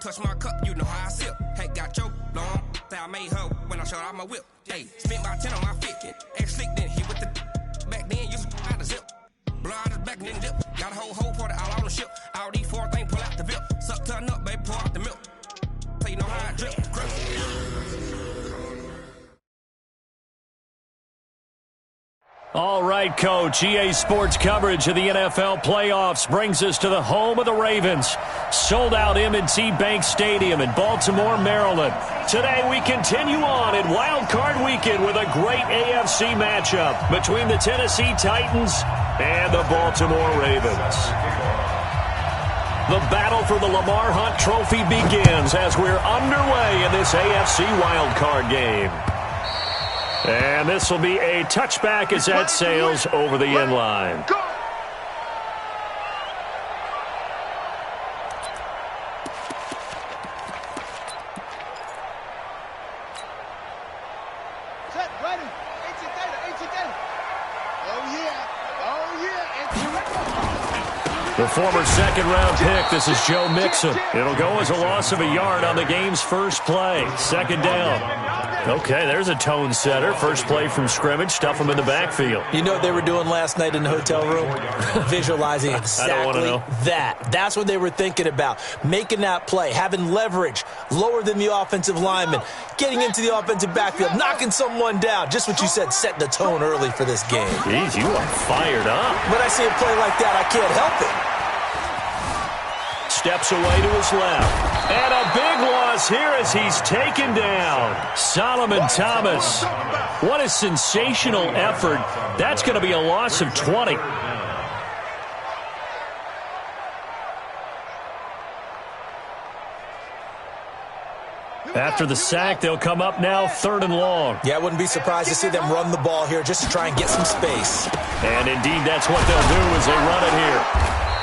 Cuss my cup, you know how I sip. Hey, got your long, say I made her when I showed out my whip. Hey, spent my 10 on my fit. Ex-slick, then hit with the back then, used to out the zip. Blow out his back and then dip. Got a whole party all on the ship. All these four things pull out the bip. Suck, turn up, baby, pour out the milk. So you know how I drip. All right, Coach. EA Sports coverage of the NFL playoffs brings us to the home of the Ravens. Sold out M&T Bank Stadium in Baltimore, Maryland. Today we continue on in Wild Card Weekend with a great AFC matchup between the Tennessee Titans and the Baltimore Ravens. The battle for the Lamar Hunt Trophy begins as we're underway in this AFC Wild Card game. And this will be a touchback as that sails over the end line. Set, ready. Ancient data. Oh, yeah. The former second-round pick, this is Joe Mixon. It'll go as a loss of a yard on the game's first play. Second down. Okay, there's a tone setter. First play from scrimmage, stuff them in the backfield. You know what they were doing last night in the hotel room? Visualizing exactly that. That's what they were thinking about. Making that play, having leverage, lower than the offensive lineman, getting into the offensive backfield, knocking someone down. Just what you said, setting the tone early for this game. Jeez, you are fired up. When I see a play like that, I can't help it. Steps away to his left. And a big loss here as he's taken down. Solomon Thomas. What a sensational effort. That's going to be a loss of 20. After the sack, they'll come up now 3rd and long. Yeah, I wouldn't be surprised to see them run the ball here just to try and get some space. And indeed, that's what they'll do as they run it here.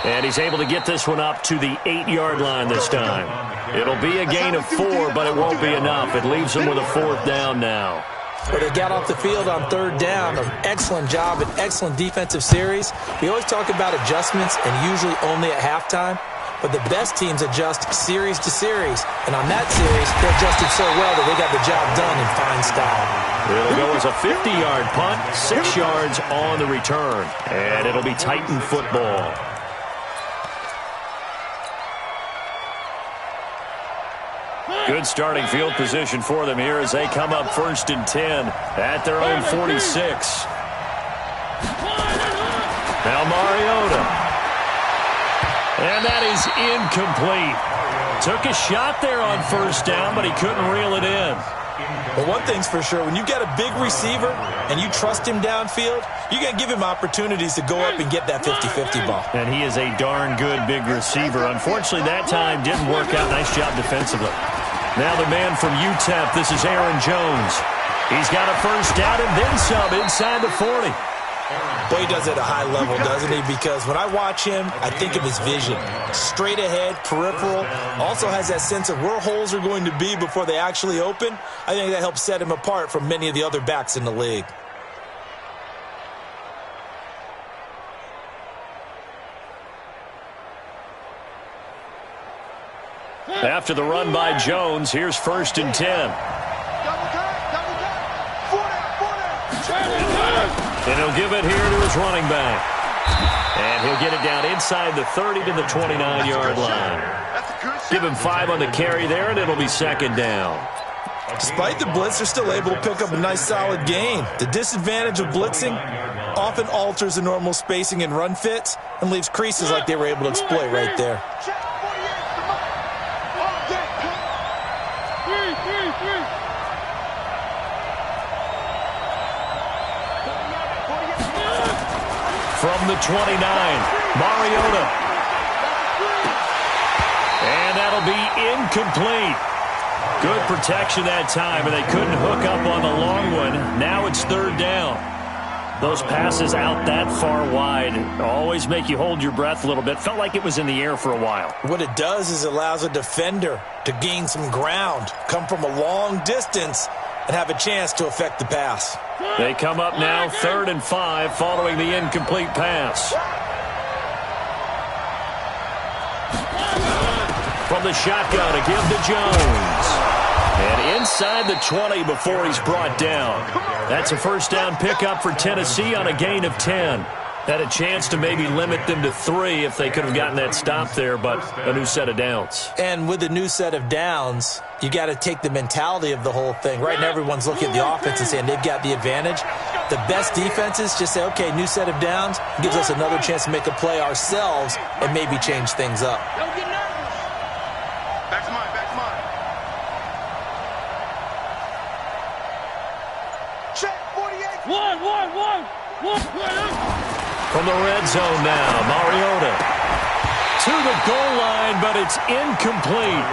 And he's able to get this one up to the 8-yard line this time. It'll be a gain of 4, but it won't be enough. It leaves them with a 4th down now. But they got off the field on 3rd down. An excellent job, an excellent defensive series. We always talk about adjustments and usually only at halftime. But the best teams adjust series to series. And on that series, they adjusted so well that they got the job done in fine style. It'll go as a 50-yard punt, 6 yards on the return. And it'll be Titan football. Good starting field position for them here as they come up 1st and 10 at their own 46. Now Mariota. And that is incomplete. Took a shot there on 1st down, but he couldn't reel it in. Well, one thing's for sure, when you got a big receiver and you trust him downfield, you're going to give him opportunities to go up and get that 50-50 ball. And he is a darn good big receiver. Unfortunately, that time didn't work out. Nice job defensively. Now the man from UTEP, this is Aaron Jones. He's got a 1st down and then some inside the 40. Boy, he does it at a high level, doesn't he? Because when I watch him, I think of his vision. Straight ahead, peripheral. Also has that sense of where holes are going to be before they actually open. I think that helps set him apart from many of the other backs in the league. After the run by Jones, here's 1st and 10. And he'll give it here to his running back. And he'll get it down inside the 30 to the 29-yard line. Give him 5 on the carry there, and it'll be 2nd down. Despite the blitz, they're still able to pick up a nice, solid gain. The disadvantage of blitzing often alters the normal spacing and run fits and leaves creases like they were able to exploit right there. From the 29, Mariota. And that'll be incomplete. Good protection that time, and they couldn't hook up on the long one. Now it's 3rd down. Those passes out that far wide always make you hold your breath a little bit. Felt like it was in the air for a while. What it does is it allows a defender to gain some ground, come from a long distance, and have a chance to affect the pass. They come up now 3rd and 5 following the incomplete pass. from the shotgun to give to Jones. And inside the 20 before he's brought down. That's a first down pickup for Tennessee on a gain of 10. Had a chance to maybe limit them to 3 if they could have gotten that stop there, but a new set of downs. And with a new set of downs, you got to take the mentality of the whole thing. Right now, everyone's looking at the offense and saying they've got the advantage. The best defenses just say, okay, new set of downs, gives us another chance to make a play ourselves and maybe change things up. Don't get nervous. Back to mine, back to mine. Check, 48. One. From the red zone now, Mariota to the goal line, but it's incomplete.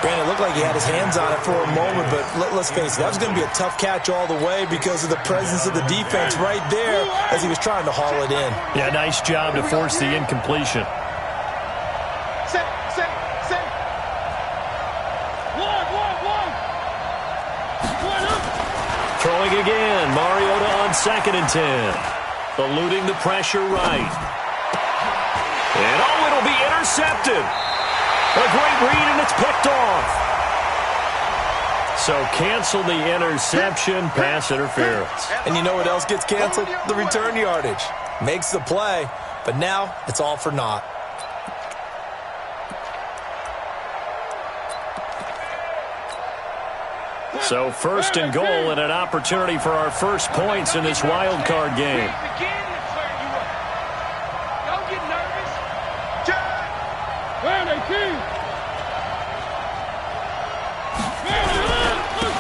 Brandon, it looked like he had his hands on it for a moment, but let's face it, that was going to be a tough catch all the way because of the presence of the defense right there as he was trying to haul it in. Yeah, nice job to force the incompletion. Set. Throwing again, Mariota on 2nd and 10. Eluding the pressure right. And it'll be intercepted. A great read, and it's picked off. So cancel the interception, pass interference. And you know what else gets canceled? The return yardage. Makes the play, but now it's all for naught. So first and goal and an opportunity for our first points in this wild card game. Don't get nervous.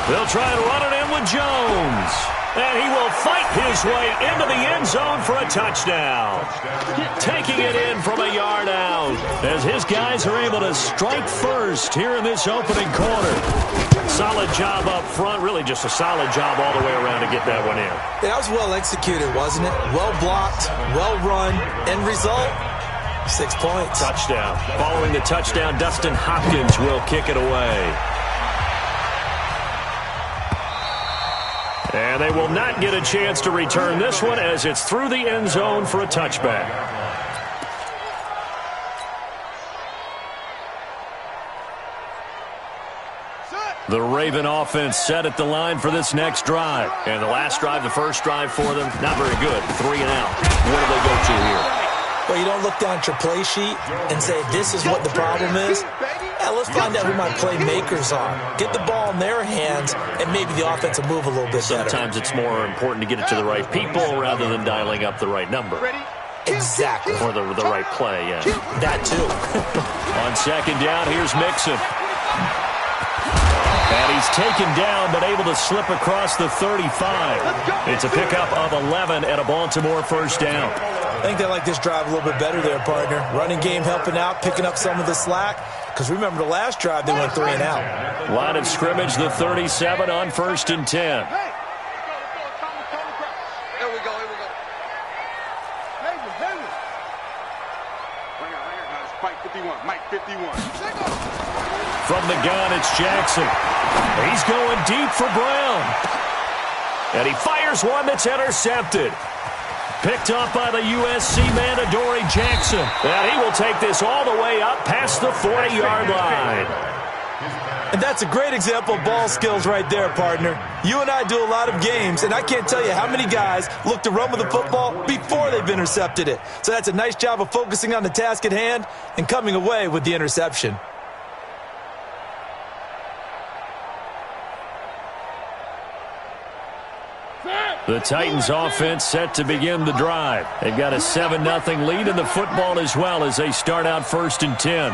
They'll try and run it in with Jones. And he will fight his way into the end zone for a touchdown. Taking it in from a yard out as his guys are able to strike first here in this opening quarter. Solid job up front, really just a solid job all the way around to get that one in. Yeah, that was well executed, wasn't it? Well blocked, well run, end result, 6 points. Touchdown. Following the touchdown, Dustin Hopkins will kick it away. And they will not get a chance to return this one as it's through the end zone for a touchback. The Raven offense set at the line for this next drive. And the last drive, the first drive for them, not very good. 3 and out. Where do they go to here? Well, you don't look down at your play sheet and say, this is what the problem is. Yeah, let's find out who my playmakers are. Get the ball in their hands, and maybe the offense will move a little bit better. Sometimes it's more important to get it to the right people rather than dialing up the right number. Exactly. Or the right play, yeah. That too. On 2nd down, here's Mixon. And he's taken down, but able to slip across the 35. It's a pickup of 11 and a Baltimore first down. I think they like this drive a little bit better there, partner. Running game helping out, picking up some of the slack. Because remember, the last drive, they went 3 and out. Line of scrimmage, the 37 on 1st and 10. Here we go. Mike 51. Mike 51. From the gun, it's Jackson. He's going deep for Brown. And he fires one that's intercepted. Picked up by the USC man, Adoree Jackson. And he will take this all the way up past the 40-yard line. And that's a great example of ball skills right there, partner. You and I do a lot of games, and I can't tell you how many guys look to run with the football before they've intercepted it. So that's a nice job of focusing on the task at hand and coming away with the interception. The Titans offense set to begin the drive. They've got a 7-0 lead in the football as well as they start out 1st and 10.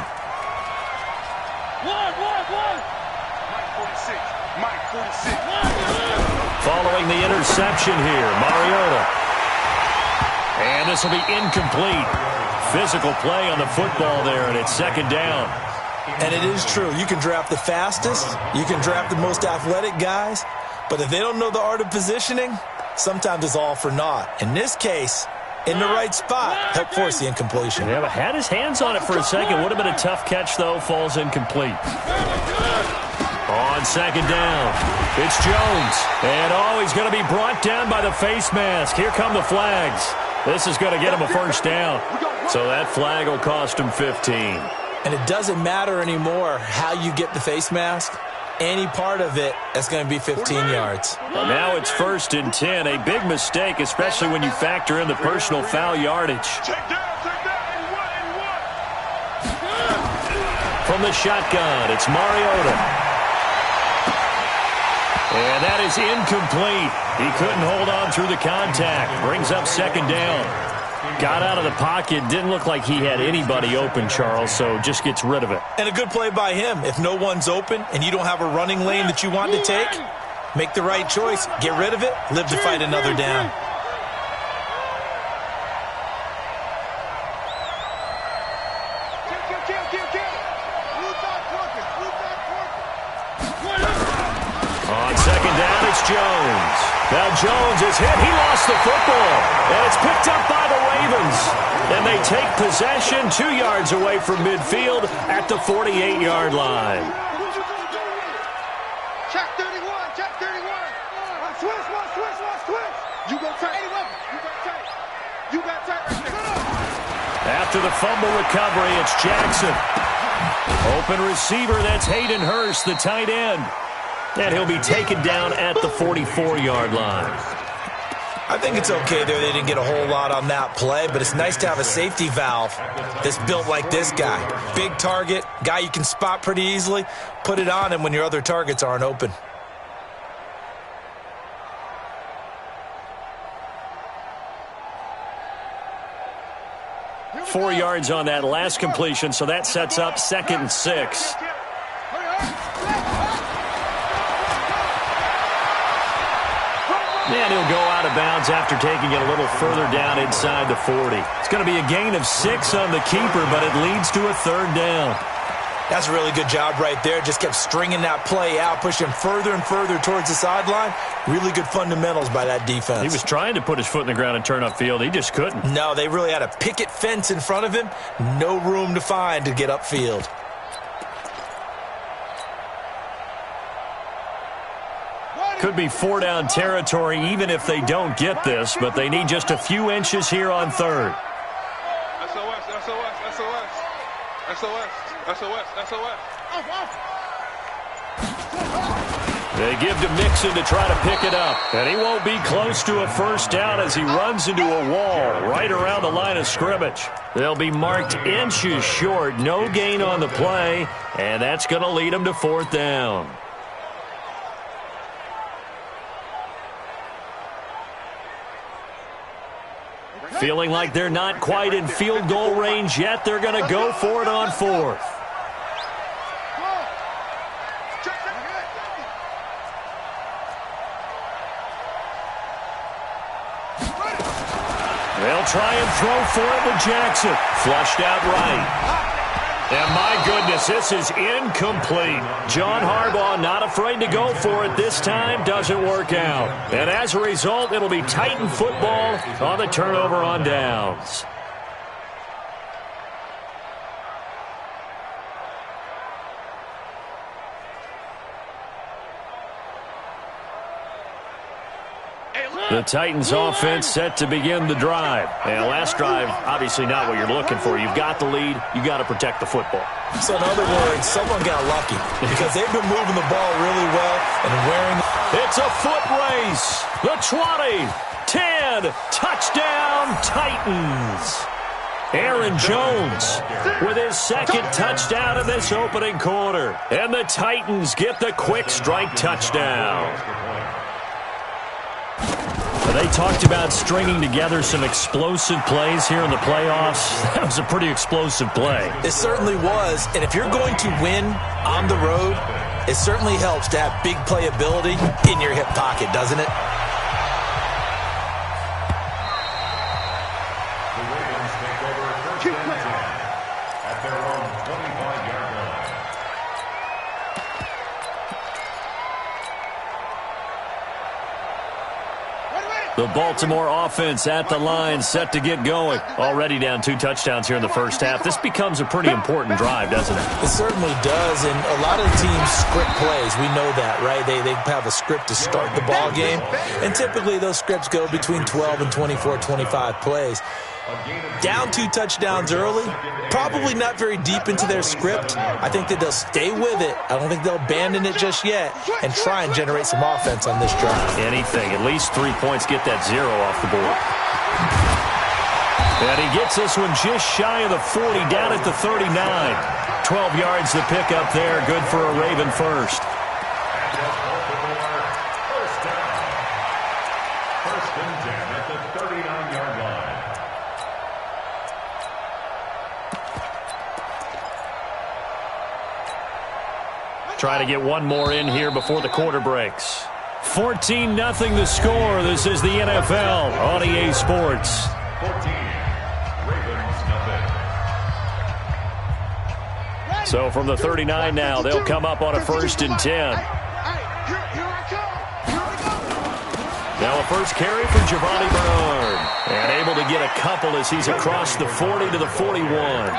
Mike 46. Following the interception here, Mariota. And this will be incomplete. Physical play on the football there, and it's 2nd down. And it is true. You can draft the fastest. You can draft the most athletic guys. But if they don't know the art of positioning, sometimes it's all for naught. In this case, in the right spot, help force the incompletion. Yeah, but had his hands on it for a second. Would have been a tough catch, though. Falls incomplete. On 2nd down, it's Jones. And, he's going to be brought down by the face mask. Here come the flags. This is going to get him a first down. So that flag will cost him 15. And it doesn't matter anymore how you get the face mask. Any part of it, that's going to be 15 yards. Well, now it's 1st and 10. A big mistake, especially when you factor in the personal foul yardage. From the shotgun, it's Mariota. And that is incomplete. He couldn't hold on through the contact. Brings up 2nd down. Got out of the pocket. Didn't look like he had anybody open, Charles, so just gets rid of it. And a good play by him. If no one's open and you don't have a running lane that you want to take, make the right choice. Get rid of it. Live to fight another down. On 2nd down, it's Jones. Now Jones is hit. He lost the football. And it's picked up by the Ravens. And they take possession 2 yards away from midfield at the 48-yard line. Check 31, check 31. Switch. You go tight. You got tight right there. After the fumble recovery, it's Jackson. Open receiver, that's Hayden Hurst, the tight end. And he'll be taken down at the 44-yard line. I think it's okay there. They didn't get a whole lot on that play, but it's nice to have a safety valve that's built like this guy. Big target, guy you can spot pretty easily. Put it on him when your other targets aren't open. Four yards on that last completion, so that sets up 2nd and 6. And he'll go out of bounds after taking it a little further down inside the 40. It's going to be a gain of 6 on the keeper, but it leads to a 3rd down. That's a really good job right there. Just kept stringing that play out, pushing further and further towards the sideline. Really good fundamentals by that defense. He was trying to put his foot in the ground and turn upfield. He just couldn't. No, they really had a picket fence in front of him. No room to find to get upfield. Could be 4-down territory even if they don't get this, but they need just a few inches here on 3rd. SOS. They give to Mixon to try to pick it up, and he won't be close to a 1st down as he runs into a wall right around the line of scrimmage. They'll be marked inches short, no gain on the play, and that's going to lead them to 4th down. Feeling like they're not quite in field goal range yet, they're going to go for it on 4th. They'll try and throw for it with Jackson. Flushed out right. And my goodness, this is incomplete. John Harbaugh not afraid to go for it this time. Doesn't work out. And as a result, it'll be Titan football on the turnover on downs. The Titans offense set to begin the drive. And last drive, obviously not what you're looking for. You've got the lead. You've got to protect the football. So in other words, someone got lucky because they've been moving the ball really well and wearing. It's a foot race. The 20, 10, touchdown Titans. Aaron Jones with his 2nd touchdown in this opening quarter. And the Titans get the quick strike touchdown. They talked about stringing together some explosive plays here in the playoffs. That was a pretty explosive play. It certainly was. And if you're going to win on the road, it certainly helps to have big playability in your hip pocket, doesn't it? The Baltimore offense at the line, set to get going. Already down 2 touchdowns here in the first half. This becomes a pretty important drive, doesn't it? It certainly does, and a lot of teams script plays. We know that, right? They have a script to start the ball game, and typically those scripts go between 12 and 24, 25 plays. Down 2 touchdowns early, probably not very deep into their script. I think that they'll stay with it. I don't think they'll abandon it just yet and try and generate some offense on this drive. Anything, at least 3 points, get that 0 off the board. And he gets this one just shy of the 40, down at the 39. 12 yards to pick up there, good for a Raven first. Try to get one more in here before the quarter breaks. 14-0 the score. This is the NFL on EA Sports. 14, Ravens nothing. So from the 39 now, they'll come up on a 1st and 10. Now a first carry for Giovanni Bernard. And able to get a couple as he's across the 40 to the 41.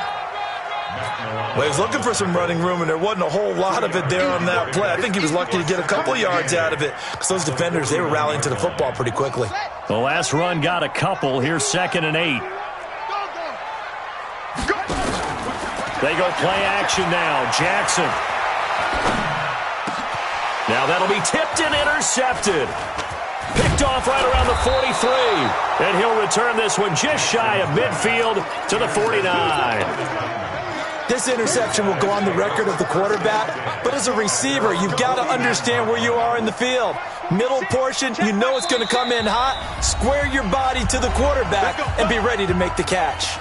Well, he was looking for some running room, and there wasn't a whole lot of it there on that play. I think he was lucky to get a couple yards out of it because those defenders, they were rallying to the football pretty quickly. The last run got a couple. Here's 2nd and 8. They go play action now. Jackson. Now that'll be tipped and intercepted. Picked off right around the 43. And he'll return this one just shy of midfield to the 49. This interception will go on the record of the quarterback, but as a receiver, you've got to understand where you are in the field. Middle portion, you know it's going to come in hot. Square your body to the quarterback and be ready to make the catch.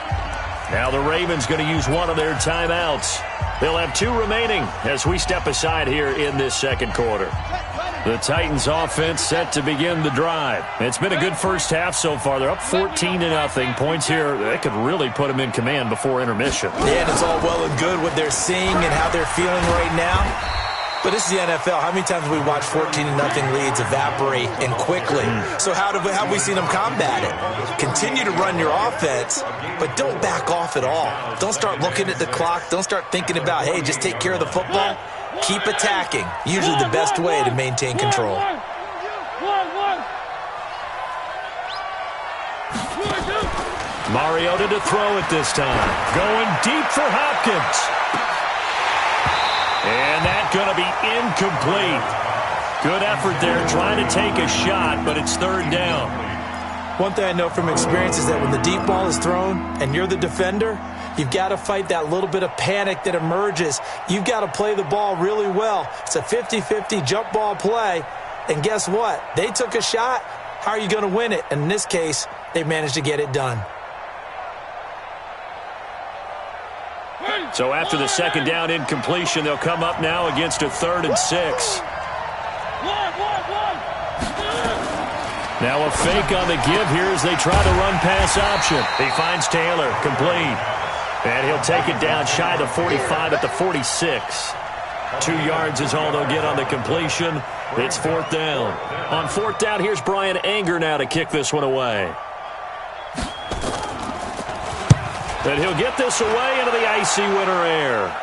Now the Ravens going to use one of their timeouts. They'll have 2 remaining as we step aside here in this 2nd quarter. The Titans offense set to begin the drive. It's been a good first half so far. They're up 14-0. Points here, they could really put them in command before intermission. Yeah, and it's all well and good what they're seeing and how they're feeling right now. But this is the NFL. How many times have we watched 14-0 leads evaporate and quickly? So how have we seen them combat it? Continue to run your offense, but don't back off at all. Don't start looking at the clock. Don't start thinking about, hey, just take care of the football. Keep attacking. Usually the best way to maintain control. Mariota to throw it this time. Going deep for Hopkins. And that's going to be incomplete. Good effort there trying to take a shot, but it's 3rd down. One thing I know from experience is that when the deep ball is thrown and you're the defender, you've got to fight that little bit of panic that emerges. You've got to play the ball really well. It's a 50-50 jump ball play. And guess what? They took a shot. How are you going to win it? And in this case, they managed to get it done. So after the 2nd down incompletion, they'll come up now against a 3rd and 6. Now a fake on the give here as they try to run pass option. He finds Taylor, complete. And he'll take it down shy of the 45 at the 46. 2 yards is all they'll get on the completion. It's 4th down. On 4th down, here's Brian Anger now to kick this one away. And he'll get this away into the icy winter air.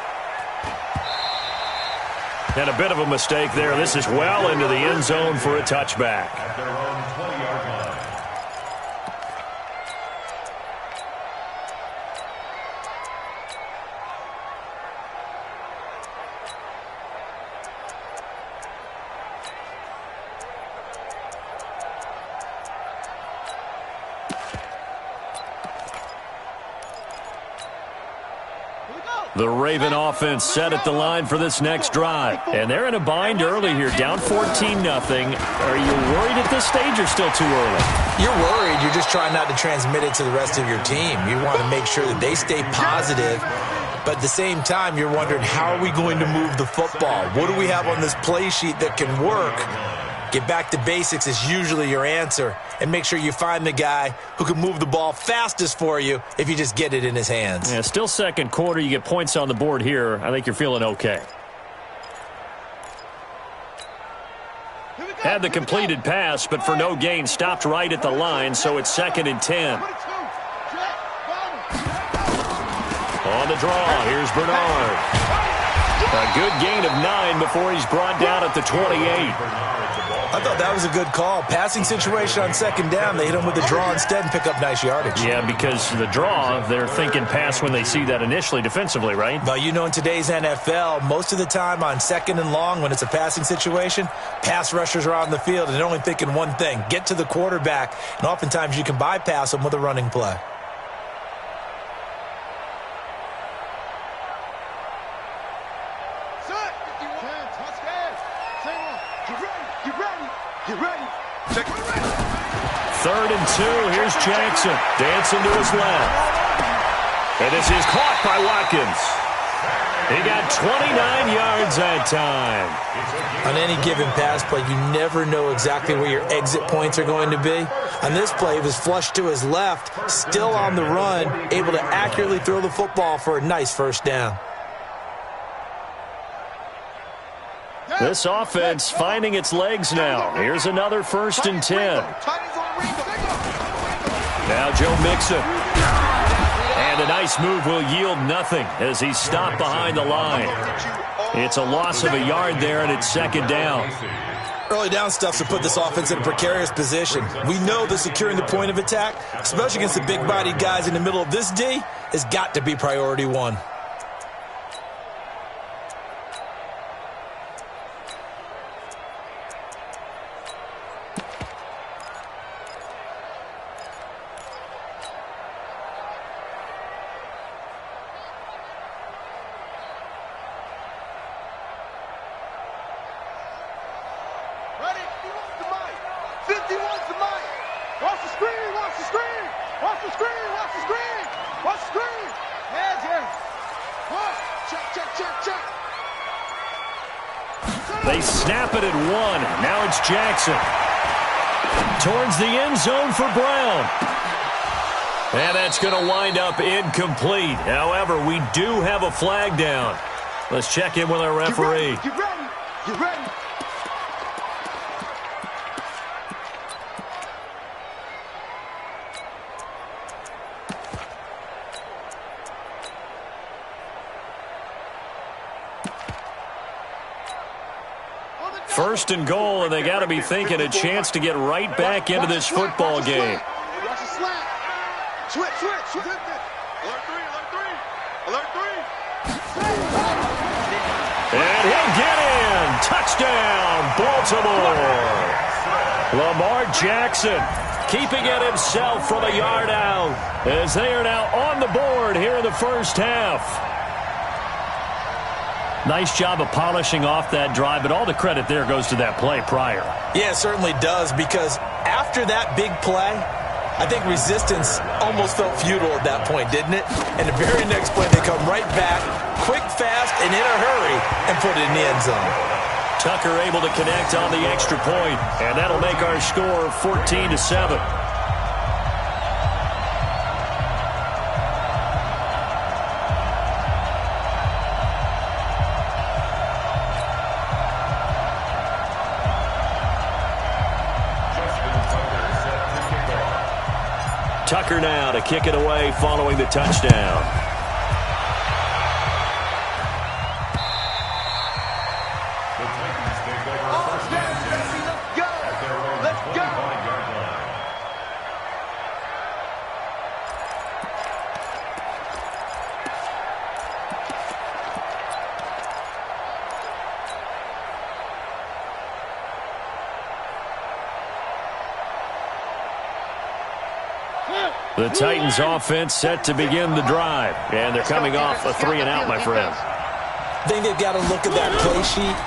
And a bit of a mistake there. This is well into the end zone for a touchback. The Raven offense set at the line for this next drive. And they're in a bind early here, down 14-0. Are you worried at this stage or still too early? You're worried. You're just trying not to transmit it to the rest of your team. You want to make sure that they stay positive. But at the same time, you're wondering, how are we going to move the football? What do we have on this play sheet that can work? Get back to basics is usually your answer. And make sure you find the guy who can move the ball fastest for you if you just get it in his hands. Yeah, still 2nd quarter. You get points on the board here. I think you're feeling okay. Had the completed pass, but for no gain, stopped right at the line, so it's 2nd and 10. On the draw, here's Bernard. A good gain of 9 before he's brought down at the 28. I thought that was a good call. Passing situation on second down. They hit him with the draw instead and pick up nice yardage. Yeah, because the draw, they're thinking pass when they see that initially defensively, right? Well, you know, in today's NFL, most of the time on second and long when it's a passing situation, pass rushers are on the field and they're only thinking one thing, get to the quarterback. And oftentimes you can bypass them with a running play. Third and 2. Here's Jackson dancing to his left. And this is caught by Watkins. He got 29 yards that time. On any given pass play, you never know exactly where your exit points are going to be. On this play, he was flushed to his left, still on the run, able to accurately throw the football for a nice first down. This offense finding its legs now. Here's another 1st and 10. Now Joe Mixon. And a nice move will yield nothing as he's stopped behind the line. It's a loss of a yard there, and it's 2nd down. Early down stuff to put this offense in a precarious position. We know that securing the point of attack, especially against the big-bodied guys in the middle of this D, has got to be priority one. They snap it at 1. Now it's Jackson. Towards the end zone for Brown. And that's going to wind up incomplete. However, we do have a flag down. Let's check in with our referee. Get ready. Get ready. First and goal, and they got to be thinking a chance to get right back into this football game. Watch the slant. Switch. Alert 3. Alert 3. And he'll get in. Touchdown, Baltimore. Lamar Jackson keeping it himself from a yard out as they are now on the board here in the first half. Nice job of polishing off that drive, but all the credit there goes to that play prior. Yeah, it certainly does, because after that big play, I think resistance almost felt futile at that point, didn't it? And the very next play, they come right back, quick, fast, and in a hurry, and put it in the end zone. Tucker able to connect on the extra point, and that'll make our score 14-7. Tucker now to kick it away following the touchdown. The Titans take over first and 10 at their own 25-yard line. The Titans offense set to begin the drive, and they're coming off a 3-and-out, my friend. I think they've got to look at that play sheet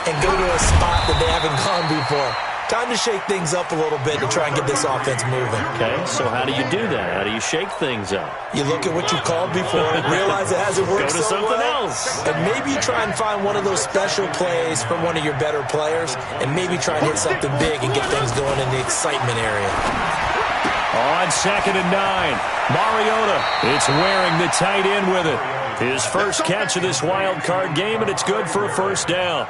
and go to a spot that they haven't gone before. Time to shake things up a little bit to try and get this offense moving. Okay, so how do you do that? How do you shake things up? You look at what you've called before, realize it hasn't worked Go to so something well, else. and maybe you try and find one of those special plays from one of your better players, and maybe try and hit something big and get things going in the excitement area. On 2nd and 9, Mariota, it's wearing the tight end with it. His first catch of this wild card game, and it's good for a first down.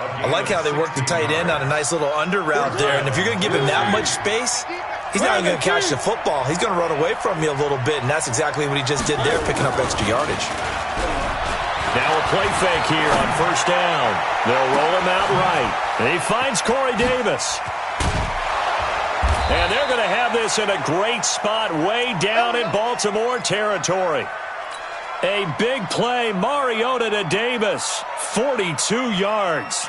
I like how they work the tight end on a nice little under route there, and if you're going to give him that much space, he's not even going to catch the football. He's going to run away from you a little bit, and that's exactly what he just did there, picking up extra yardage. Now a play fake here on first down. They'll roll him out right. And he finds Corey Davis. And they're going to have this in a great spot way down in Baltimore territory. A big play, Mariota to Davis, 42 yards.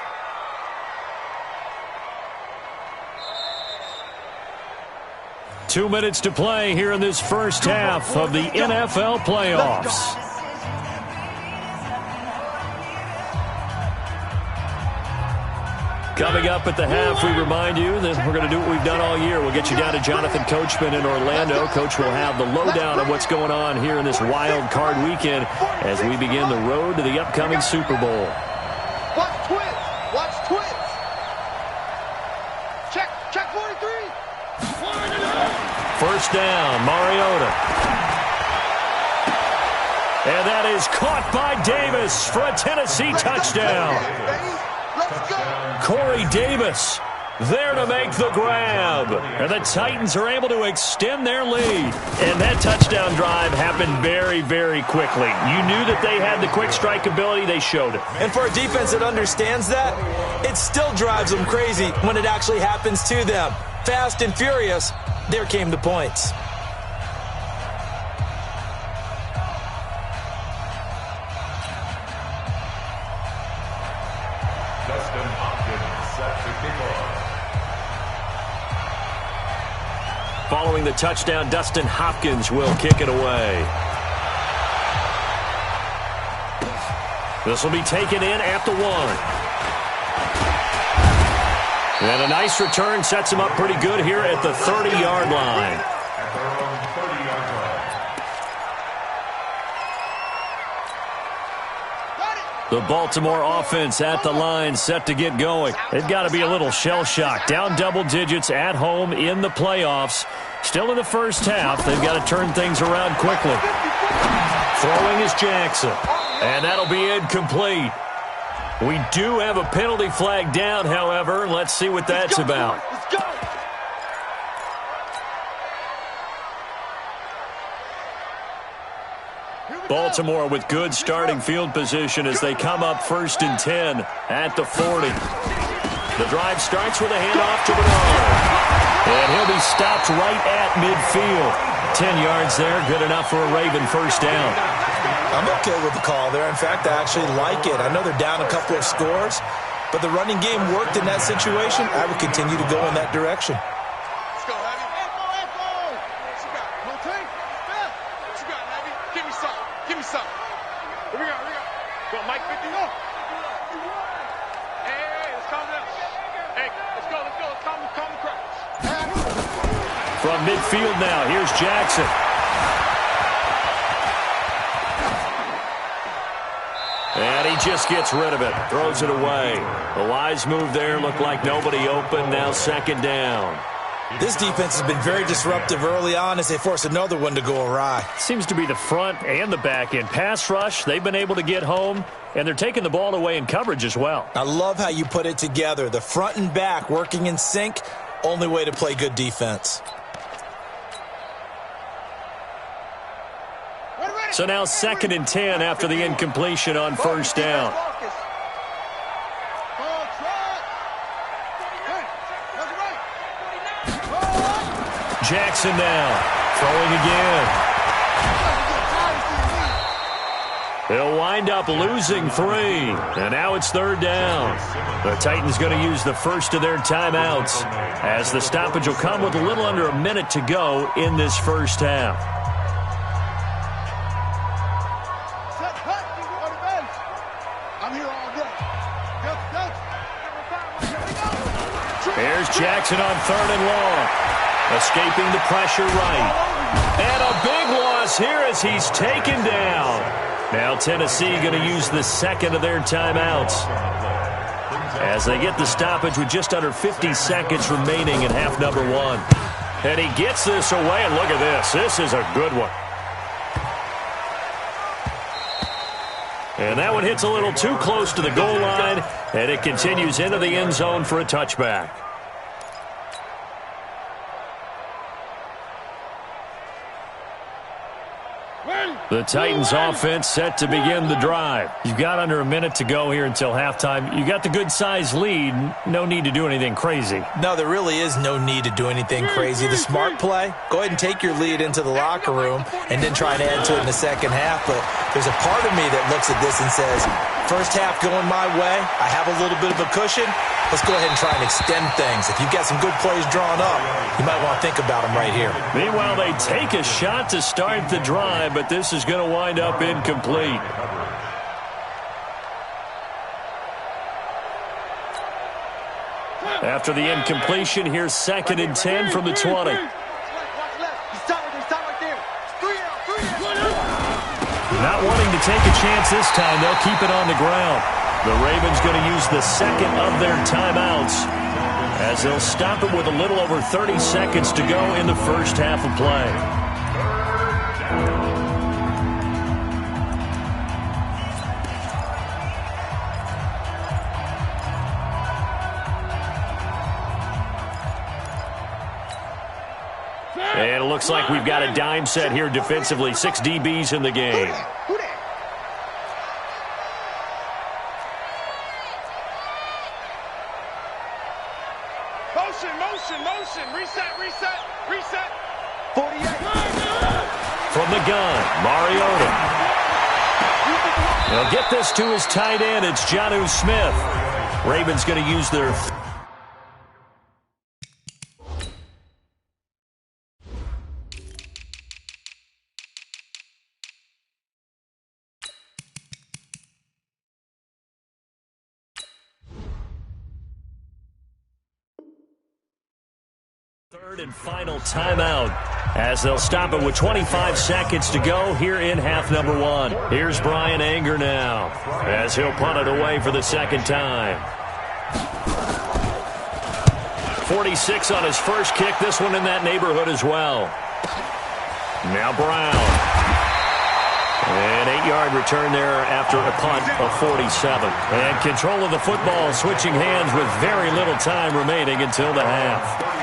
Two minutes to play here in this first half of the NFL playoffs. Coming up at the half, we remind you that we're going to do what we've done all year. We'll get you down to Jonathan Coachman in Orlando. Coach will have the lowdown of what's going on here in this wild card weekend as we begin the road to the upcoming Super Bowl. Watch twins. Watch twins. Check 43. First down, Mariota. And that is caught by Davis for a Tennessee touchdown. Let's go. Corey Davis there to make the grab. And the Titans are able to extend their lead. And that touchdown drive happened very, very quickly. You knew that they had the quick strike ability. They showed it. And for a defense that understands that, it still drives them crazy when it actually happens to them. Fast and furious, there came the points. Following the touchdown, Dustin Hopkins will kick it away. This will be taken in at the 1. And a nice return sets him up pretty good here at the 30-yard line. The Baltimore offense at the line, set to get going. They've got to be a little shell-shocked. Down double digits at home in the playoffs. Still in the first half. They've got to turn things around quickly. Throwing is Jackson. And that'll be incomplete. We do have a penalty flag down, however. Let's see what that's about. Let's go. Baltimore with good starting field position as they come up 1st and 10 at the 40. The drive starts with a handoff to Bernard. And he'll be stopped right at midfield. 10 yards there, good enough for a Raven first down. I'm okay with the call there. In fact, I actually like it. I know they're down a couple of scores, but the running game worked in that situation. I would continue to go in that direction. Let's go, Heavy. What you got? No tank? What you got, Heavy? Give me some. Give me some. Here we go. Go, Mike 50. Go. Hey, let's calm down. Hey, let's go. Let's calm the crowd. From midfield now, here's Jackson. And he just gets rid of it, throws it away. A wise move there, looked like nobody open, now 2nd down. This defense has been very disruptive early on as they force another one to go awry. Seems to be the front and the back end. Pass rush, they've been able to get home, and they're taking the ball away in coverage as well. I love how you put it together. The front and back working in sync, only way to play good defense. So now 2nd and 10 after the incompletion on first down. Jackson now, throwing again. They'll wind up losing 3, and now it's 3rd down. The Titans going to use the first of their timeouts as the stoppage will come with a little under a minute to go in this first half. Here's Jackson on 3rd and long. Escaping the pressure right. And a big loss here as he's taken down. Now Tennessee going to use the 2nd of their timeouts as they get the stoppage with just under 50 seconds remaining in half number 1. And he gets this away, and look at this. This is a good one. And that one hits a little too close to the goal line, and it continues into the end zone for a touchback. Ready? The Titans offense set to begin the drive. You've got under a minute to go here until halftime. You got the good-sized lead. No need to do anything crazy. No, there really is no need to do anything crazy. The smart play, go ahead and take your lead into the locker room and then try to add to it in the second half. But there's a part of me that looks at this and says, first half going my way, I have a little bit of a cushion. Let's go ahead and try and extend things. If you've got some good plays drawn up, you might want to think about them right here. Meanwhile, they take a shot to start the drive, but this is going to wind up incomplete. After the incompletion, here's 2nd and 10 from the 20. Not wanting to take a chance this time, they'll keep it on the ground. The Ravens going to use the second of their timeouts as they'll stop it with a little over 30 seconds to go in the first half of play. And it looks like we've got a dime set here defensively. 6 DBs in the game. Motion. Reset. 48. From the gun, Mariota. They'll get this to his tight end. It's Jonnu Smith. Ravens going to use their... third and final timeout as they'll stop it with 25 seconds to go here in half number 1. Here's Brian Anger now as he'll punt it away for the second time. 46 on his first kick. This one in that neighborhood as well. Now Brown. An 8-yard return there after a punt of 47. And control of the football switching hands with very little time remaining until the half.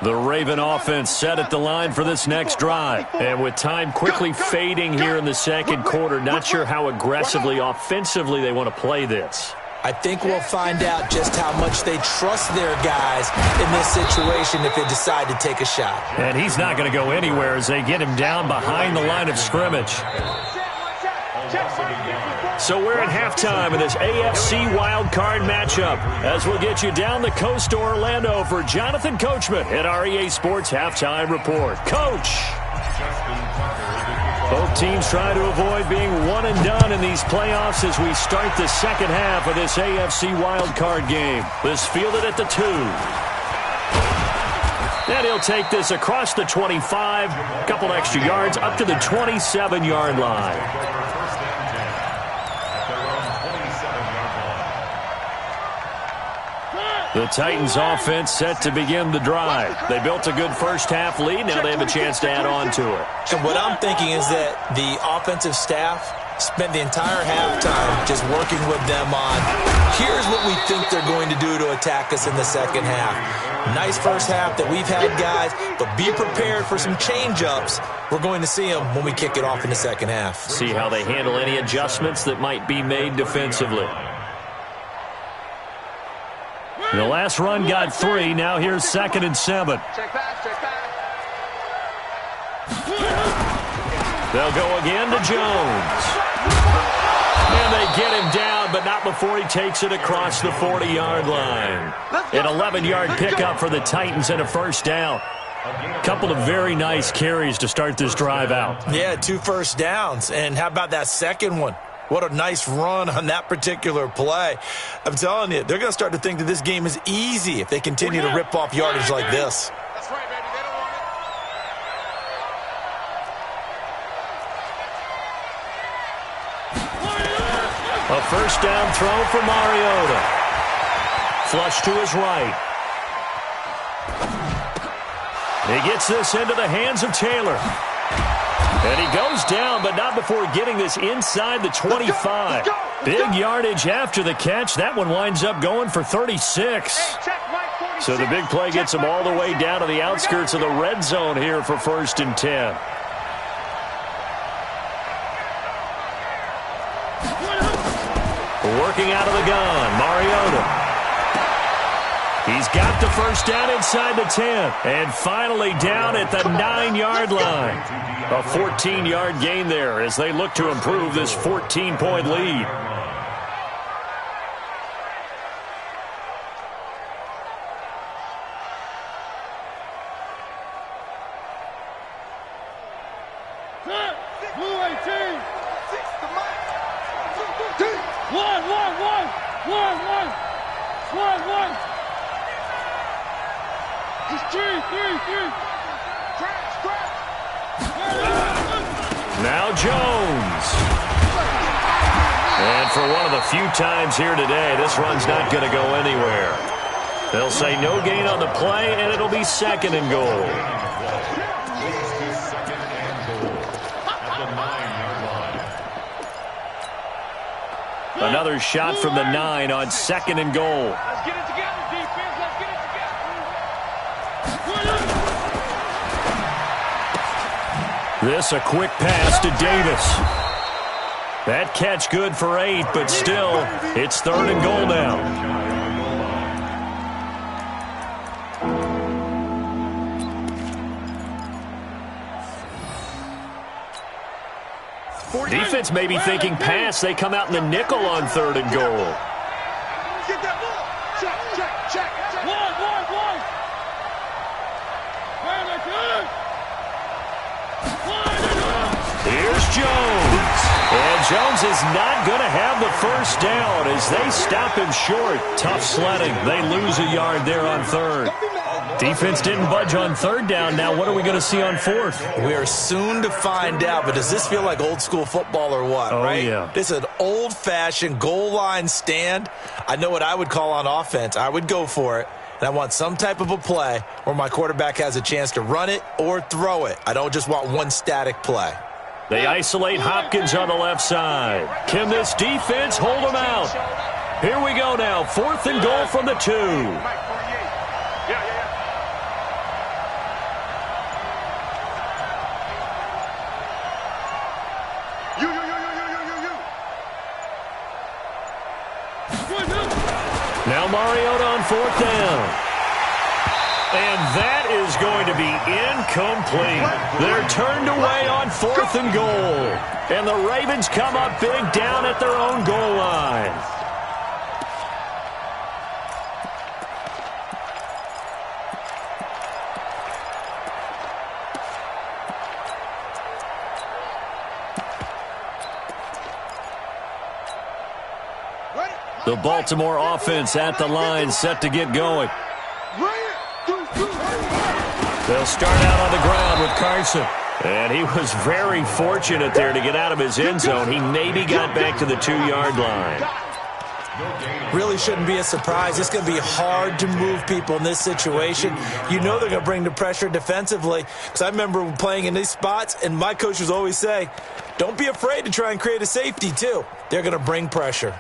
The Raven offense set at the line for this next drive. And with time quickly fading here in the second quarter, not sure how aggressively, offensively they want to play this. I think we'll find out just how much they trust their guys in this situation if they decide to take a shot. And he's not going to go anywhere as they get him down behind the line of scrimmage. So we're at halftime in this AFC wildcard matchup as we'll get you down the coast to Orlando for Jonathan Coachman at our EA Sports Halftime Report. Coach! Both teams try to avoid being one and done in these playoffs as we start the second half of this AFC wildcard game. This fielded at the 2. And he'll take this across the 25, a couple extra yards up to the 27-yard line. The Titans offense set to begin the drive. They built a good first half lead. Now they have a chance to add on to it. And what I'm thinking is that the offensive staff spent the entire halftime just working with them on, here's what we think they're going to do to attack us in the second half. Nice first half that we've had, guys, but be prepared for some change-ups. We're going to see them when we kick it off in the second half. See how they handle any adjustments that might be made defensively. The last run got 3. Now here's 2nd and 7. Check back. They'll go again to Jones. And they get him down, but not before he takes it across the 40-yard line. An 11-yard pickup for the Titans and a first down. Couple of very nice carries to start this drive out. Yeah, 2 first downs. And how about that second one? What a nice run on that particular play. I'm telling you, they're going to start to think that this game is easy if they continue to rip off yardage like this. That's right, baby. They don't want it. A first down throw for Mariota. Flush to his right. He gets this into the hands of Taylor. And he goes down, but not before getting this inside the 25. Big yardage after the catch. That one winds up going for 36. So the big play gets them all the way down to the outskirts of the red zone here for 1st and 10. Working out of the gun, Mariota. He's got the first down inside the 10. And finally down at the 9-yard line. A 14-yard gain there as they look to improve this 14-point lead. Now Jones. And for one of the few times here today, this run's not going to go anywhere. They'll say no gain on the play, and it'll be 2nd and goal. Another shot from the 9 on 2nd and goal. Let's get it together, defense. Let's get it together. This a quick pass to Davis. That catch good for 8, but still, it's 3rd and goal now. Defense may be thinking pass. They come out in the nickel on 3rd and goal. Get that ball. Check. One. Here's Jones. And Jones is not going to have the first down as they stop him short. Tough sledding. They lose a yard there on 3rd. Defense didn't budge on 3rd down. Now what are we going to see on 4th? We are soon to find out, but does this feel like old school football or what, right? Yeah. This is an old-fashioned goal line stand. I know what I would call on offense. I would go for it, and I want some type of a play where my quarterback has a chance to run it or throw it. I don't just want one static play. They isolate Hopkins on the left side. Can this defense hold him out? Here we go now. 4th and goal from the 2. Now Mariota on 4th down. And that is going to be incomplete. They're turned away on 4th and goal. And the Ravens come up big down at their own goal line. The Baltimore offense at the line, set to get going. They'll start out on the ground with Carson. And he was very fortunate there to get out of his end zone. He maybe got back to the 2-yard line. Really shouldn't be a surprise. It's going to be hard to move people in this situation. You know they're going to bring the pressure defensively. Because I remember playing in these spots, and my coaches always say, don't be afraid to try and create a safety, too. They're going to bring pressure.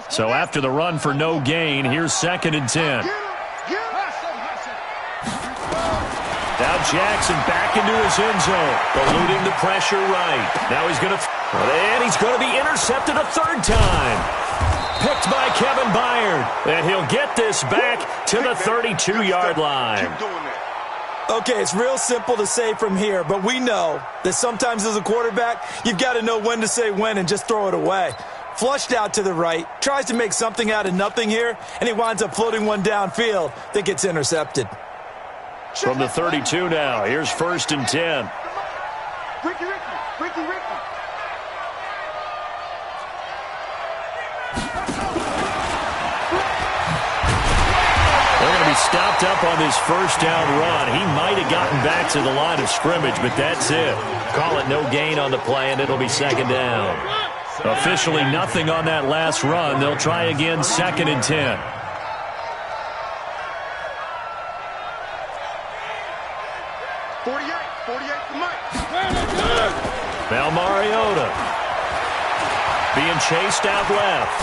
So after the run for no gain, here's 2nd and 10. Now Jackson back into his end zone, eluding the pressure right. Now he's going to be intercepted a 3rd time. Picked by Kevin Byard, and he'll get this back to the 32-yard line. Okay, it's real simple to say from here, but we know that sometimes as a quarterback, you've got to know when to say when and just throw it away. Flushed out to the right, tries to make something out of nothing here, and he winds up floating one downfield that gets intercepted. From the 32 now, here's 1st and 10. Ricky. They're going to be stopped up on this 1st down run. He might have gotten back to the line of scrimmage, but that's it. Call it no gain on the play, and it'll be 2nd down. Officially nothing on that last run. They'll try again, 2nd and 10. 48 for Mike. Now Mariota being chased out left.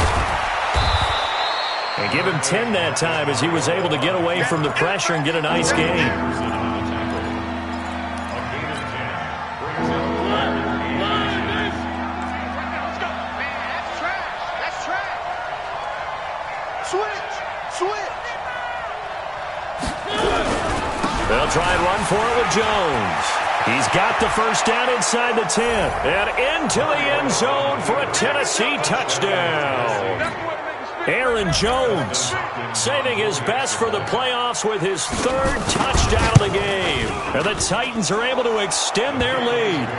And give him 10 that time as he was able to get away from the pressure and get a nice gain. They'll try and run for it with Jones. He's got the first down inside the 10. And into the end zone for a Tennessee touchdown. Aaron Jones saving his best for the playoffs with his third touchdown of the game. And the Titans are able to extend their lead.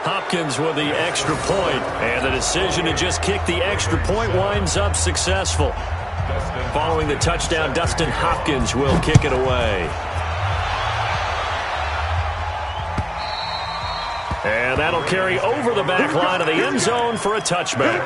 Hopkins with the extra point. And the decision to just kick the extra point winds up successful. Following the touchdown, Dustin Hopkins will kick it away. And that'll carry over the back line of the end zone for a touchback.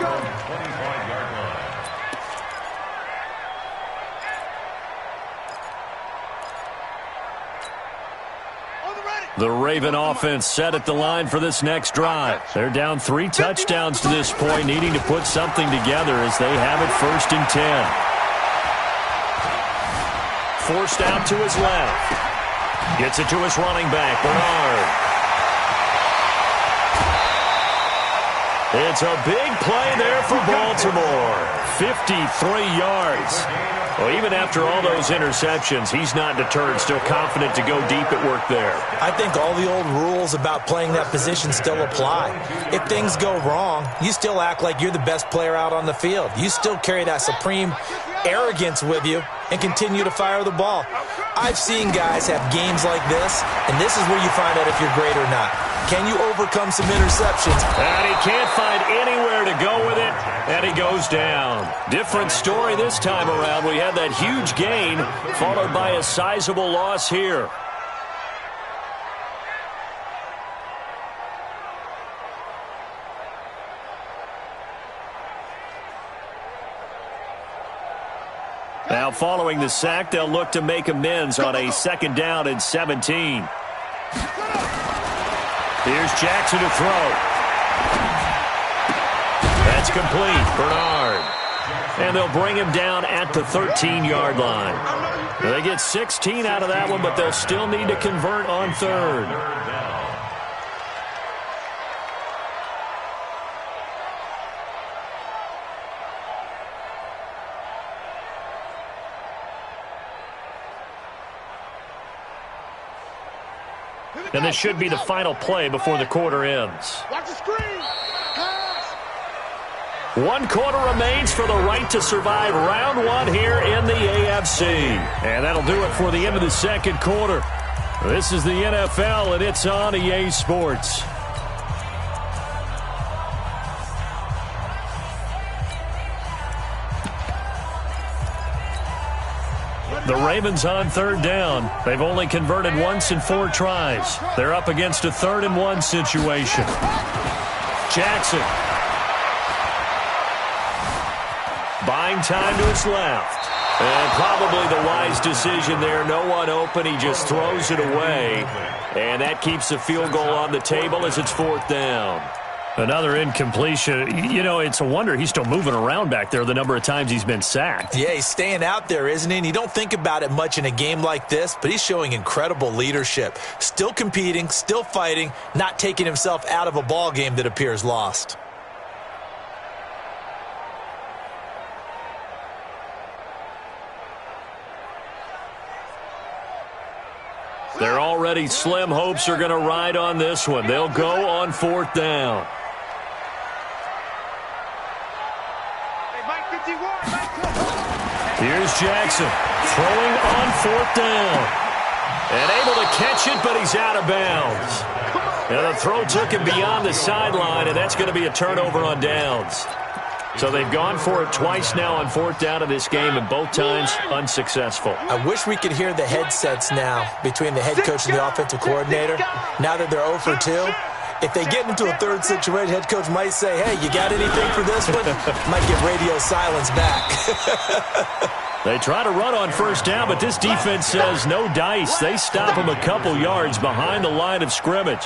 The Raven offense set at the line for this next drive. They're down 3 touchdowns to this point, needing to put something together as they have it 1st and 10. Forced out to his left. Gets it to his running back, Bernard. It's a big play there for Baltimore. 53 yards. Well, even after all those interceptions, he's not deterred, still confident to go deep at work there. I think all the old rules about playing that position still apply. If things go wrong, you still act like you're the best player out on the field. You still carry that supreme arrogance with you and continue to fire the ball. I've seen guys have games like this, and this is where you find out if you're great or not. Can you overcome some interceptions? And he can't find anywhere to go with it, and he goes down. Different story this time around. We had that huge gain, followed by a sizable loss here. Now, following the sack, they'll look to make amends on a 2nd down and 17. Here's Jackson to throw. That's complete. Bernard. And they'll bring him down at the 13-yard line. They get 16 out of that one, but they'll still need to convert on 3rd. And this should be the final play before the quarter ends. Watch the screen. Pass. 1 quarter remains for the right to survive round 1 here in the AFC. And that'll do it for the end of the 2nd quarter. This is the NFL, and it's on EA Sports. The Ravens on 3rd down. They've only converted once in 4 tries. They're up against a 3rd and 1 situation. Jackson. Buying time to his left. And probably the wise decision there. No one open. He just throws it away. And that keeps the field goal on the table as it's 4th down. Another incompletion. You know, it's a wonder he's still moving around back there the number of times he's been sacked. Yeah, he's staying out there, isn't he? And you don't think about it much in a game like this, but he's showing incredible leadership. Still competing, still fighting, not taking himself out of a ball game that appears lost. Their already slim hopes are going to ride on this one. They'll go on 4th down. Here's Jackson throwing on 4th down. And able to catch it, but he's out of bounds. And the throw took him beyond the sideline, and that's going to be a turnover on downs. So they've gone for it twice now on 4th down in this game, and both times unsuccessful. I wish we could hear the headsets now between the head coach and the offensive coordinator. Now that they're 0 for 2, if they get into a 3rd situation, head coach might say, hey, you got anything for this one? Might get radio silence back. They try to run on first down, but this defense says no dice. They stop them a couple yards behind the line of scrimmage.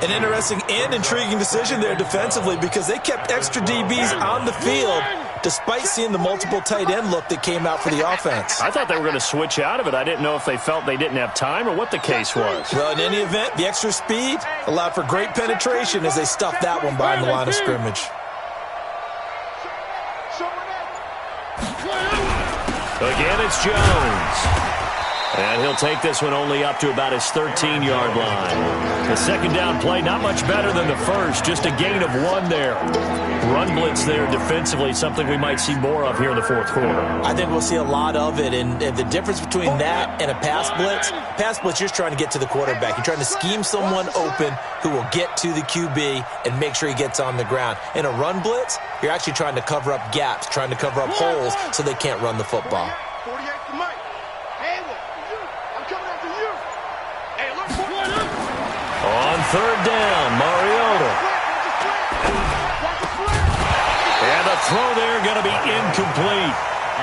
An interesting and intriguing decision there defensively because they kept extra DBs on the field despite seeing the multiple tight end look that came out for the offense. I thought they were going to switch out of it. I didn't know if they felt they didn't have time or what the case was. Well, in any event, the extra speed allowed for great penetration as they stuffed that one behind the line of scrimmage. Again, it's Jones. And he'll take this one only up to about his 13-yard line. The second down play, not much better than the first, just a gain of 1 there. Run blitz there defensively, something we might see more of here in the fourth quarter. I think we'll see a lot of it, and the difference between that and a pass blitz, you're just trying to get to the quarterback. You're trying to scheme someone open who will get to the QB and make sure he gets on the ground. In a run blitz, you're actually trying to cover up gaps, trying to cover up holes so they can't run the football. 48 for Mike. Hey, I'm coming after you. Hey, look. On third down, Mariota. And the throw there going to be incomplete.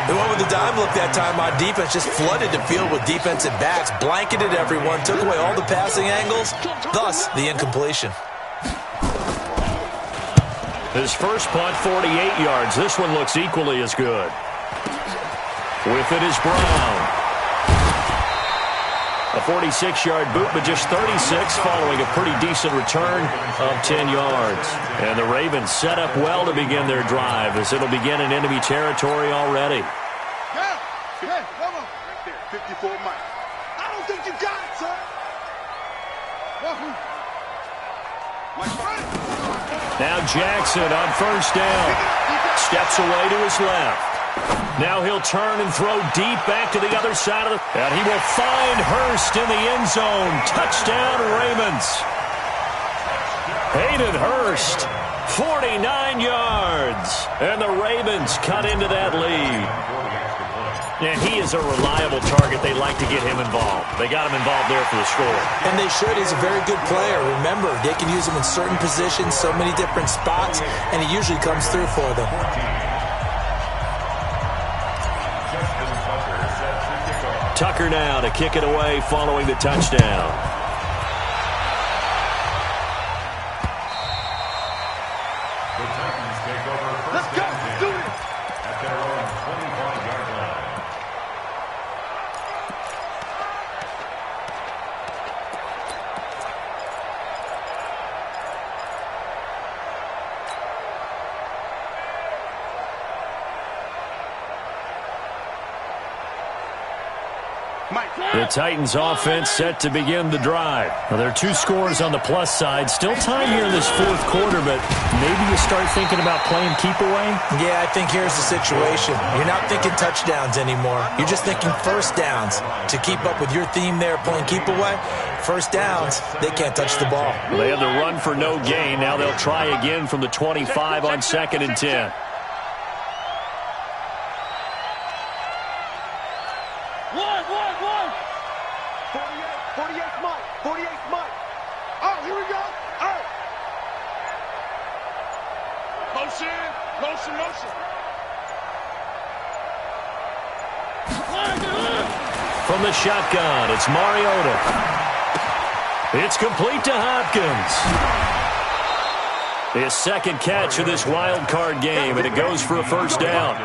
They went with the dime look that time on defense, just flooded the field with defensive backs, blanketed everyone, took away all the passing angles, thus the incompletion. His first punt, 48 yards. This one looks equally as good. With it is Brown. A 46-yard boot, but just 36 following a pretty decent return of 10 yards. And the Ravens set up well to begin their drive as it'll begin in enemy territory already. Yeah, come on. Right there, 54 Mike. I don't think you got it, son. Now Jackson on first down. Steps away to his left. Now he'll turn and throw deep back to the other side of the... And he will find Hurst in the end zone. Touchdown, Ravens. Hayden Hurst, 49 yards. And the Ravens cut into that lead. And he is a reliable target. They like to get him involved. They got him involved there for the score. And they should. He's a very good player. Remember, they can use him in certain positions, so many different spots, and he usually comes through for them. Tucker now to kick it away following the touchdown. The Titans take over first down at their own 25-yard line. The Titans offense set to begin the drive. Now, there are 2 scores on the plus side. Still time here in this fourth quarter, but maybe you start thinking about playing keep away? Yeah, I think here's the situation. You're not thinking touchdowns anymore. You're just thinking first downs. To keep up with your theme there, playing keep away, first downs, they can't touch the ball. Well, they had the run for no gain. Now they'll try again from the 25 on 2nd and 10. From the shotgun, it's Mariota. It's complete to Hopkins. His second catch of this wild card game, and it goes for a first down.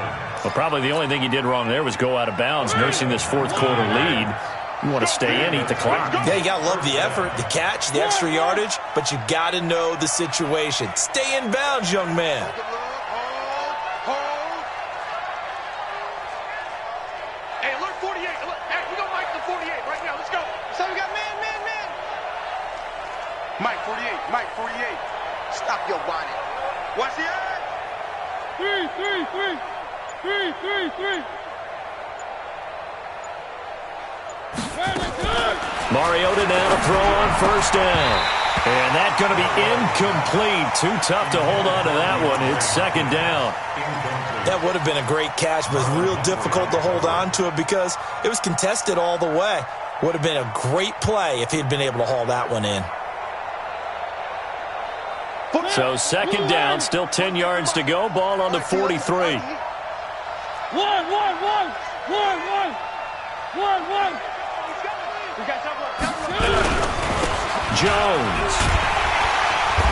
Well, probably the only thing he did wrong there was go out of bounds, nursing this fourth quarter lead. You want to stay in, eat the clock. Yeah, you got to love the effort, the catch, the extra yardage, but you got to know the situation. Stay in bounds, young man. Hey, alert 48. Hey, we gonna Mike the 48 right now. Let's go. So we got man. Mike 48. Stop your body. Watch the eye. 3. Mariota now to throw on first down. And that's going to be incomplete. Too tough to hold on to that one. It's second down. That would have been a great catch, but it's real difficult to hold on to it because it was contested all the way. Would have been a great play if he'd been able to haul that one in. So second down, still 10 yards to go. Ball on the 43. One. Jones.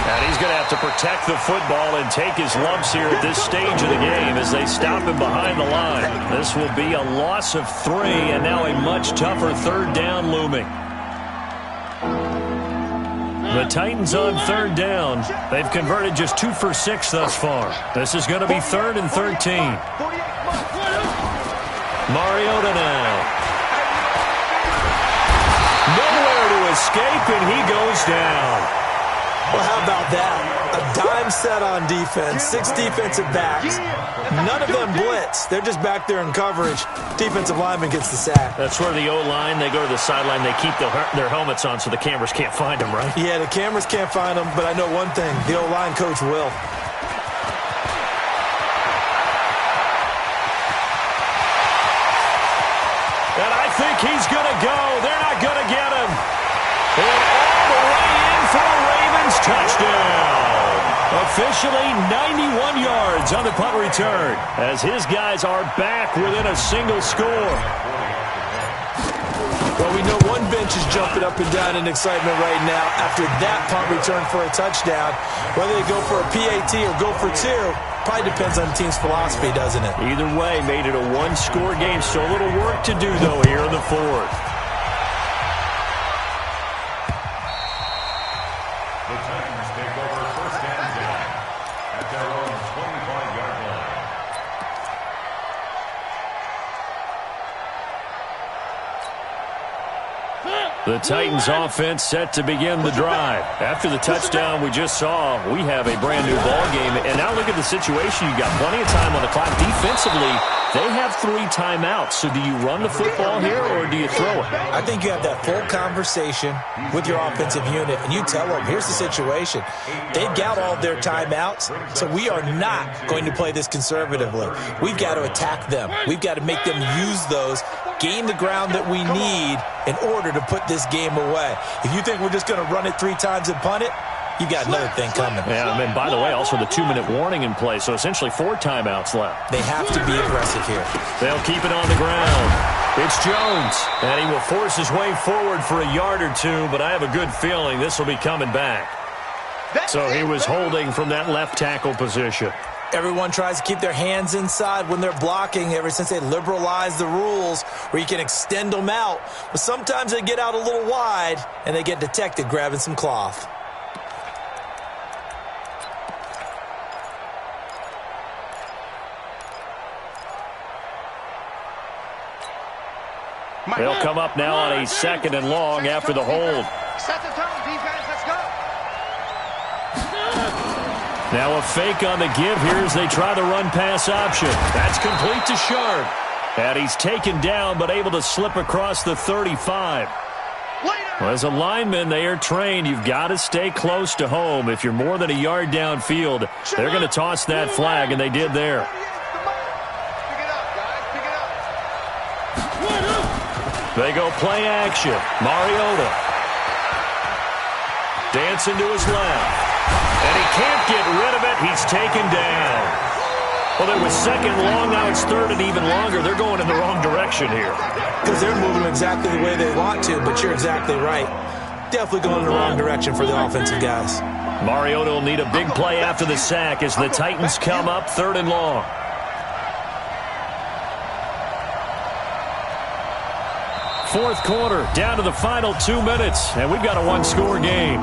And he's going to have to protect the football and take his lumps here at this stage of the game as they stop him behind the line. This will be a loss of 3 and now a much tougher third down looming. The Titans on third down. They've converted just 2 for 6 thus far. This is going to be 3rd and 13. Mariota now. Nowhere to escape, and he goes down. Well, how about that? A dime set on defense, 6 defensive backs. None of them blitz. They're just back there in coverage. Defensive lineman gets the sack. That's where the O-line, they go to the sideline, they keep their helmets on so the cameras can't find them, right? Yeah, the cameras can't find them, but I know one thing. The O-line coach will. And I think he's going to go. They're not going to get him. And all the way in for a Ravens touchdown. Officially 91 yards on the punt return as his guys are back within a single score. Well, we know one bench is jumping up and down in excitement right now after that punt return for a touchdown. Whether they go for a PAT or go for 2, probably depends on the team's philosophy, doesn't it? Either way, made it a one-score game. Still a little work to do, though, here in the 4th. The Titans take over 1st and 10 at their own 25-yard line. The Titans offense set to begin the drive. After the touchdown we just saw, we have a brand-new ball game. And now look at the situation. You've got plenty of time on the clock. Defensively, they have 3 timeouts. So do you run the football here or do you throw it? I think you have that full conversation with your offensive unit, and you tell them, here's the situation. They've got all of their timeouts, so we are not going to play this conservatively. We've got to attack them. We've got to make them use those, gain the ground that we need in order to put this game away. If you think we're just going to run it 3 times and punt it, you got another thing coming. Yeah, and by the way, also the 2-minute warning in play, so essentially 4 timeouts left. They have to be aggressive here. They'll keep it on the ground. It's Jones, and he will force his way forward for a yard or 2, but I have a good feeling this will be coming back. So he was holding from that left tackle position. Everyone tries to keep their hands inside when they're blocking ever since they liberalized the rules where you can extend them out. But sometimes they get out a little wide, and they get detected grabbing some cloth. They'll come up now on a 2nd and long after the hold. Set the tone, defense, let's go. Now a fake on the give here as they try the run-pass option. That's complete to Sharp. And he's taken down but able to slip across the 35. Well, as a lineman, they are trained. You've got to stay close to home. If you're more than a yard downfield, they're going to toss that flag, and they did there. They go play action. Mariota. Dancing to his left. And he can't get rid of it. He's taken down. Well, there was 2nd long. Now it's 3rd and even longer. They're going in the wrong direction here. Because they're moving exactly the way they want to, but you're exactly right. Definitely going in the wrong direction for the offensive guys. Mariota will need a big play after the sack as the Titans come up 3rd and long. Fourth quarter, down to the final 2 minutes, and we've got a 1-score game.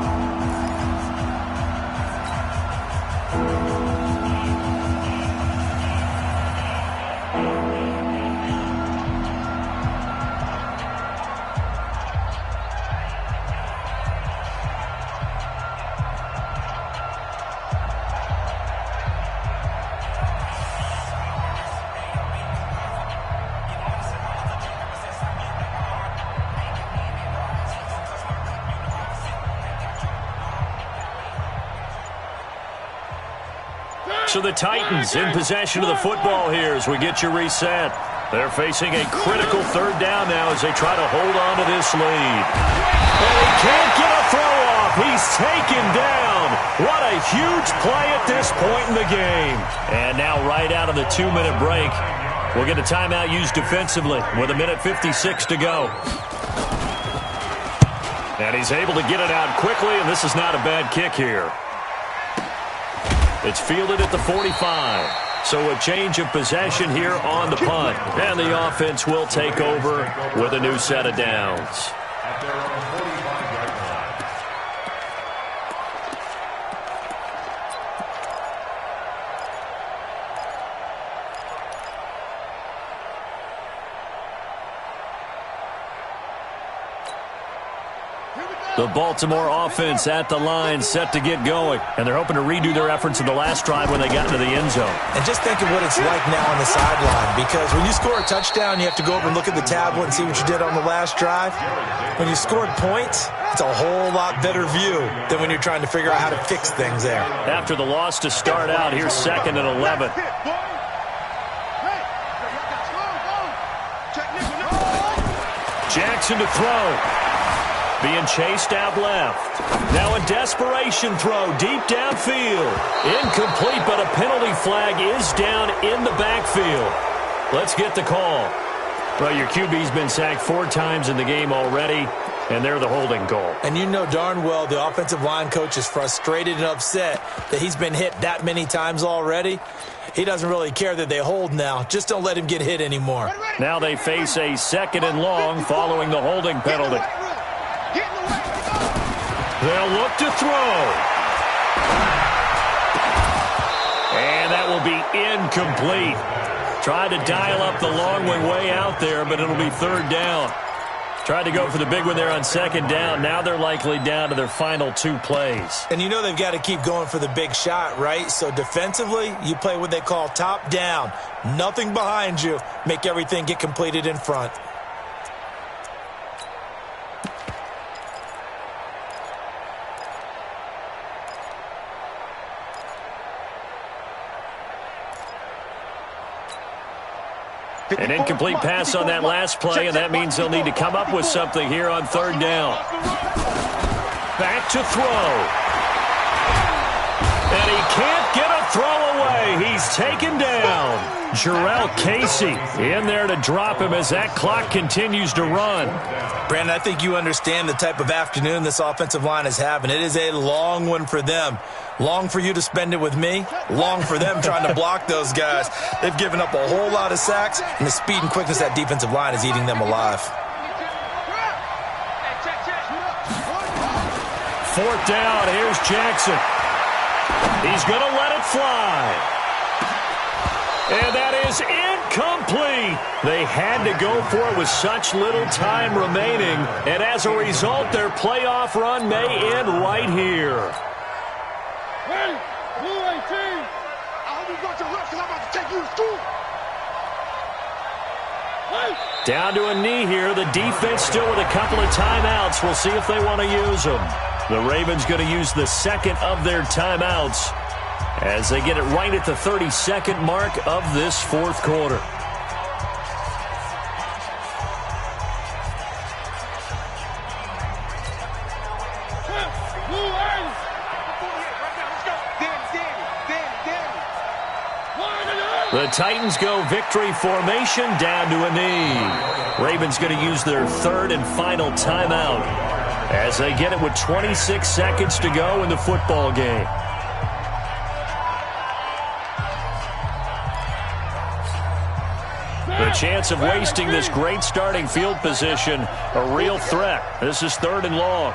So the Titans in possession of the football here as we get you reset. They're facing a critical 3rd down now as they try to hold on to this lead. And he can't get a throw off. He's taken down. What a huge play at this point in the game. And now right out of the 2-minute break, We'll get a timeout used defensively with 1:56 to go. And he's able to get it out quickly, and this is not a bad kick here. It's fielded at the 45. So a change of possession here on the punt. And the offense will take over with a new set of downs. At their own 45-yard line. The Baltimore offense at the line, set to get going. And they're hoping to redo their efforts in the last drive when they got into the end zone. And just think of what it's like now on the sideline, because when you score a touchdown, you have to go over and look at the tablet and see what you did on the last drive. When you scored points, it's a whole lot better view than when you're trying to figure out how to fix things there. After the loss to start out, here's 2nd and 11. Jackson to throw. Being chased out left. Now a desperation throw deep downfield. Incomplete, but a penalty flag is down in the backfield. Let's get the call. Well, your QB's been sacked 4 times in the game already, and they're the holding call. And you know darn well the offensive line coach is frustrated and upset that he's been hit that many times already. He doesn't really care that they hold now. Just don't let him get hit anymore. Now they face a 2nd and long following the holding penalty. They'll look to throw. And that will be incomplete. Tried to dial up the long one way out there, but it'll be 3rd down. Tried to go for the big one there on 2nd down. Now they're likely down to their final 2 plays. And you know they've got to keep going for the big shot, right? So defensively, you play what they call top down. Nothing behind you. Make everything get completed in front. An incomplete pass on that last play, and that means they'll need to come up with something here on 3rd down. Back to throw. And he can't get a throw away. He's taken down. Jarrell Casey in there to drop him as that clock continues to run. Brandon, I think you understand the type of afternoon this offensive line is having. It is a long one for them. Long for you to spend it with me. Long for them trying to block those guys. They've given up a whole lot of sacks, and the speed and quickness of that defensive line is eating them alive. 4th down. Here's Jackson. He's going to let it fly. And that is incomplete. They had to go for it with such little time remaining. And as a result, their playoff run may end right here. Ready? Blue 18. I hope you got your reps because I'm about to take you to school. Down to a knee here. The defense still with a couple of timeouts. We'll see if they want to use them. The Ravens going to use the 2nd of their timeouts as they get it right at the 32nd mark of this 4th quarter. The Titans go victory formation down to a knee. Ravens going to use their 3rd and final timeout as they get it with 26 seconds to go in the football game. The chance of wasting this great starting field position, a real threat. This is 3rd and long.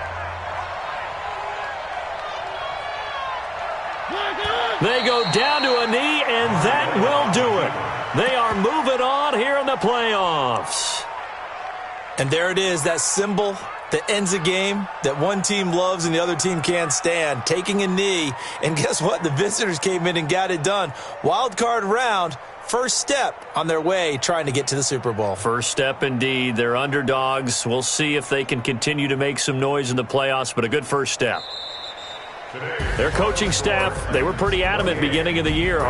They go down to a knee, and that will do it. They are moving on here in the playoffs. And there it is, that symbol that ends a game that one team loves and the other team can't stand, taking a knee. And guess what? The visitors came in and got it done. Wild card round, first step on their way trying to get to the Super Bowl. First step indeed. They're underdogs. We'll see if they can continue to make some noise in the playoffs, but a good first step. Their coaching staff, they were pretty adamant beginning of the year.